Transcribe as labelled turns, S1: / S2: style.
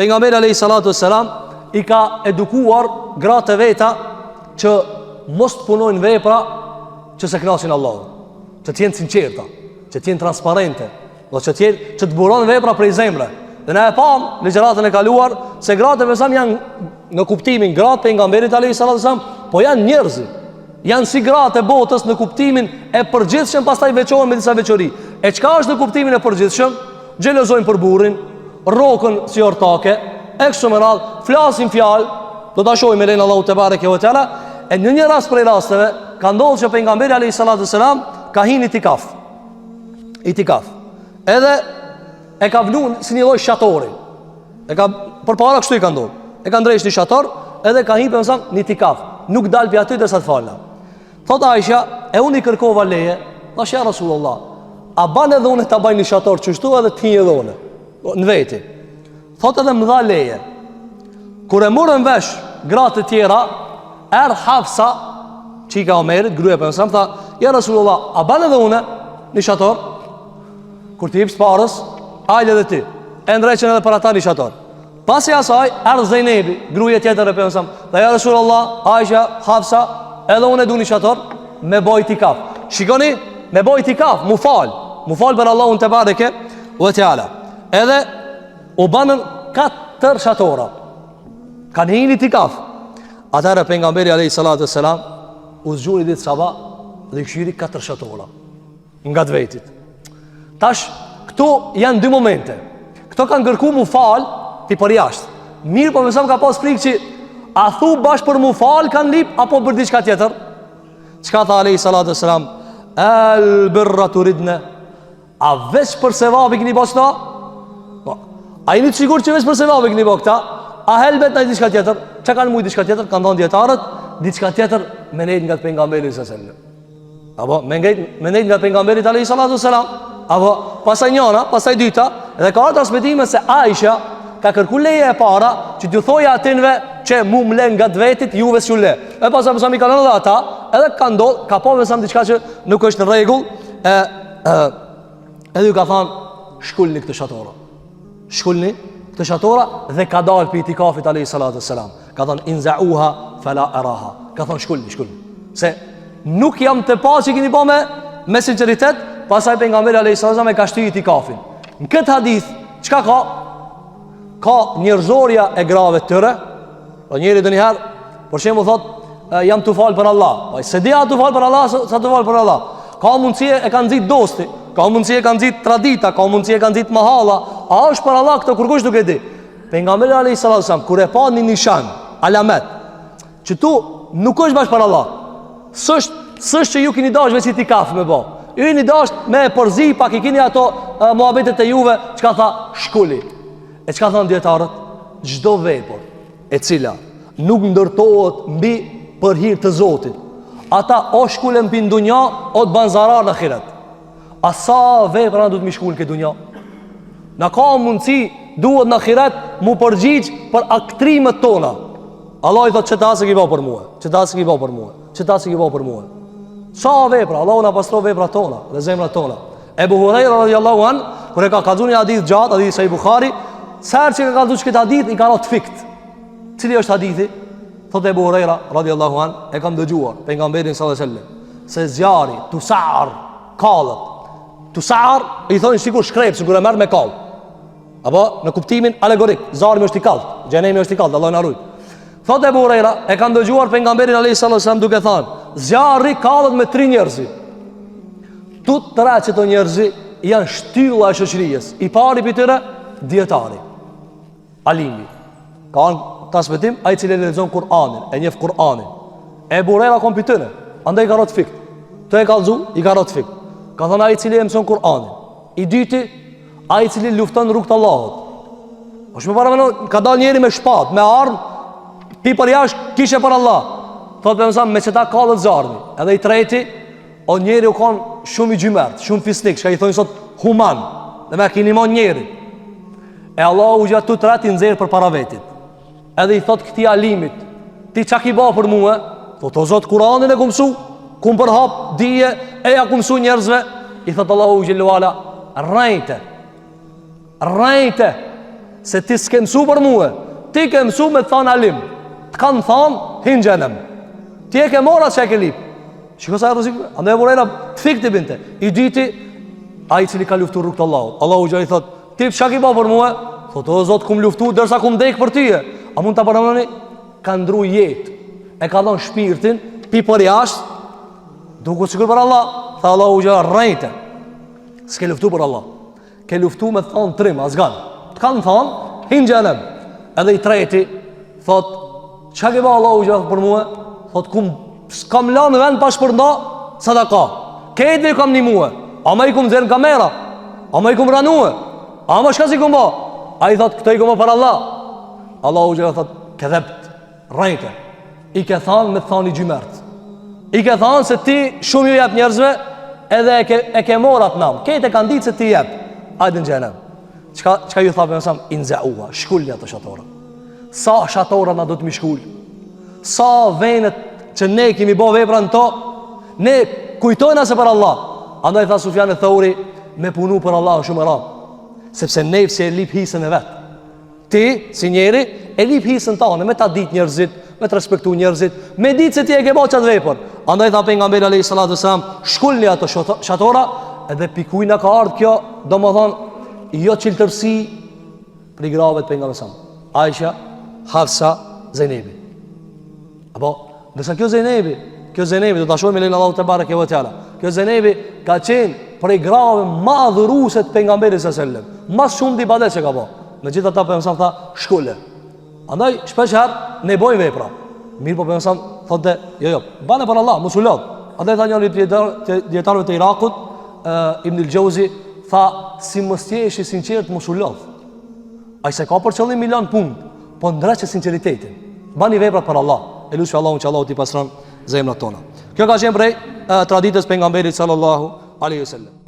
S1: pejgamberi alayhi salatu wassalam i ka edukuar gratë veta që mos të punojnë vepra që se kënaqin Allahun, që të jenë sinqerta, që të jenë transparente, që të buron vepra prej zemre. Dhe na e pam në ligjëratën e kaluar se gratë besam janë në kuptimin gratë pejgamberit alayhi salatu wassalam, po janë njerëz. Janë si gratë e botës në kuptimin e përgjithshëm, pastaj veçohen me disa veçori. E çka është në kuptimin e përgjithshëm? Xhelozojnë për burrin, rrokën si ortake, e kështu me radhë, flasin fjalë, do ta shohim me lenin Allahu te bareke ve teala. E në një rast prej rasteve ka ndodhur që pejgamberi alayhi salatu wassalam ka hyrë itikaf. Edhe e ka vlun si një lloj shatori. E ka përpara kështu i ka ndodhur. E ka ndrejsh një shator, edhe ka hyrë mëson në itikaf. Nuk dal pi aty derisa të falna. Thot Aisha, e unë i kërkova leje, thash ja Rasulullah, a ban edhe unë ta baj një shator çështu edhe ti edhe unë në veti. Thot edhe më dha leje. Kur e morën vesh gratë të tjera, Hafsa, çika Omerit, gruaja e Pejgamberit, tha, ja Rasulullah, a ban edhe unë një shator? Kur ti jep parës, ajde edhe ti. E ndreqën edhe para ta një shator. Pasi asaj, Zenebi, gruaja tjetër e Pejgamberit, tha, ja Rasulullah, Aisha, Hafsa, edhe unë e du një shator me boj itikaf. Shikoni, me boj itikaf, mu fal për Allahun te bareke ve teala. Edhe u banën 4 shatora. Kanë hyrë itikaf. Atëra pejgamberi alayhi salatu wassalam u zgjuri ditë sabah dhe kishiri 4 shatora nga të vetit. Tash këtu janë 2 momente. Këto kanë kërkuar mu fal ti për jashtë. Mirë, po mëson ka pas frikë që a thu bash për mu fal kanë lip apo për diçka tjetër. Çka tha alayhi salatu wassalam? Al birra turidna. A veç për sevap i keni bosta? Po. A jeni të sigurt që veç për sevap i keni bokta? A helbet në diçka tjetër? Çka kanë mujt diçka tjetër? Kanë dhënë dietarët, diçka tjetër me nejt nga pejgamberi sallallahu alajhi wasallam. Apo me nejt nga pejgamberi alayhi salatu wasalam. Apo pasaj njëra, pasaj dyta, dhe ka transmetime se Aisha ka kërkuar leje e para që t'ju thoja atinve që mu më len nga të vetit, juve s'ju le. E pasaj pësami ka nënë dhe ata, edhe ka ndodhë, ka po mësam diçka që nuk është në regull, edhe ju ka thanë, shkullni këtë shatora. Shkullni këtë shatora dhe ka dalë për itikafit alayhi salatu wassalam. Ka thënë inza'uha fala araha. Ka thënë shkullni. Se nuk jam të pa që keni po me sinceritet, pasaj pejgamberi alayhi salatu wassalam e ka shtyr itikafin. Në këtë hadith, çka ka? Ka njerëzorja e grave të tëre. Po njëri doniher, për shembull thot, jam të fal për Allah. Po se dia të fal për Allah, sa të fal për Allah. Ka mundësi e kanë nxit dosti, ka mundësi e kanë nxit tradita, ka mundësi e kanë nxit mahalla. A është për Allah këtë kërkush nuk e di. Pejgamberi alayhi salatu wasallam kur e pa një nishan, alamet, që tu nuk është bash për Allah. S'është që ju keni dashur veç itikaf me bë. Ju jeni dashur me porzi pak i keni ato muhabetet e juve, çka tha shkuli. E çka thon dietarët? Çdo vepër e cila nuk ndërtohet mbi për hir të Zotit, ata o shkulen mbi dunja o të ban zarar në ahiret. A sa vepra duhet mi shkullin këtë dunja? Na ka mundësi duhet në ahiret mu përgjigj për aktrimet tona. Allah i thot që ta se ki ba për muhe, që ta se ki ba për muhe, që ta se ki ba për muhe. Sa vepra, Allah na pastro vepra tona dhe zemrat tona. Ebu Hurajra radiallahu an, kër e ka kalzu një hadith gjatë, hadith Sahih Bukhari, sërë që ka kalzu që këtë hadith i ka rot fikt. Cili është hadithi? Thot Ebu Hurajra radiallahu an, e kam dëgjuar pejgamberin sallallahu alaihi wasallam se zjari, tusar, kallët. Tusar i thonë sikur shkrep, sikur e merr me kall. Apo në kuptimin alegorik, zari është i kallët, xhenemi është i kallët, Allah na ruaj. Thot Ebu Hurajra, e kam dëgjuar pejgamberin alayhi sallallahu alaihi wasallam duke thënë, zjarri kallët me 3 njerëz. Tut të që të njerëzi janë shtylla e shoqërisë. I pari për tëre, dietari, alimi. Ka në transmetim, ai cili lexon Kur'anin, e njeh Kur'anin. Ebu Hurajra kom për tëre, andaj ka rot fikt. Të e kallzu, i ka rot fikt. Ka thënë ai cili e mëson Kur'anin. I dyti, ai cili lufton rrugt të Allahut. Është më para ka dalë njëri me shpatë, me armë, pi për jashtë kishe për Allah. Thotë për mësam, me që ta kallët zarmi. Edhe i treti, o njeri u konë shumë i gjymert, shumë fisnik, shka i thonë sot human, dhe me kini mon njeri. E Allah u gjatë të treti nëzirë për para vetit. Edhe i thotë këti alimit, ti qa ki ba për muhe? Thotë o zotë Kuranin e kumësu, kumë për hap, dije, e ja kumësu njerëzve. I thotë Allah u gjelluala, rejte, se ti s'ke mësu për muë, ti ke mësu me të thanë alim, të kanë thanë hinë gjenem, ti e ke mora që e ke lip. Shiko sa e rëzikë, andë e vorejna të fikë të binte. I dyti, a i cili ka luftu rrugë të Allahut. Allahu gjë i thot, ti çka ki ba për muë? Thot, o Zot, kum luftu dërsa kum dek për tyje. A mund të përëmëni? Ka ndru jetë, e ka dhënë shpirtin, pi për jashtë, duke sikur për Allah. Tha Allahu gjë, rrejte, s'ke luftu për Allah, ke luftu me thonë trim, azgan. Të kanë thonë, hinë gjenem. Edhe i treti, thot, çka ke ba Allahu gjë për muë? Thot, s'kam lanë vend pa shpërnda sadaka. Këtë i kam një muë, ama i kum zërë në kamera, ama i kum ranuë, ama shka si kum ba? A i thot, këto i kum ba për Allah. Allahu gjë thot, këdhept, rrejte, i ke thanë me thani gjymert, i ke thanë se ti shumë ju jep njerëzve, edhe e ke morat nam, kete kanë ditë se ti jep. Hajde në gjenem. Qka ju thapë e mësam? Inzauha, shkullja të shatora. Sa shatora na do të mi shkull, sa venet që ne kemi bo vepra në to, ne kujtojna se për Allah. Andaj tha Sufjan e Thauri, me punu për Allah shumë e ram, sepse nefsi e lip hisën e vetë. Ti, si njeri, e lip hisën tane, me ta dit njerëzit, me të respektu njerëzit, me ditë se ti e ke bo qatë vepër. Andaj tha pejgamberi alayhi salatu wasalam, shkullni ato shatora, edhe pikujna ka ardhë kjo, do më thonë, jo qiltërsi për i grave të pejgamberi sallam. Aisha, Hafsa, Zenebi. Apo, nësa kjo Zenebi, do të ashojme lejnë Allahu te bareke ve teala. Kjo Zenebi ka qenë për i grave ma dhuruse të pejgamberi sallam, mas shumë të ibadet që ka bo. Me gjitha ta pejgamberi sallam tha, shkulle. Andaj, shpesh herë, ne bojnë vepra. Mirë po pejgamberi sallam thotë, jo, bane për Allah, musulat. Andaj tha njëri djetarëve të Irakut, Ibn al-Jauzi, tha, si mështjeshi sinqert musulat. A i se ka për qëllim milion punë, po ndreqe sinceritetin. Bani veprat për Allah. E lusë Allahun që Allahu t'i pasron zemrat tona. Kjo ka qenë prej traditës pejgamberit sallallahu alaihi wasallam.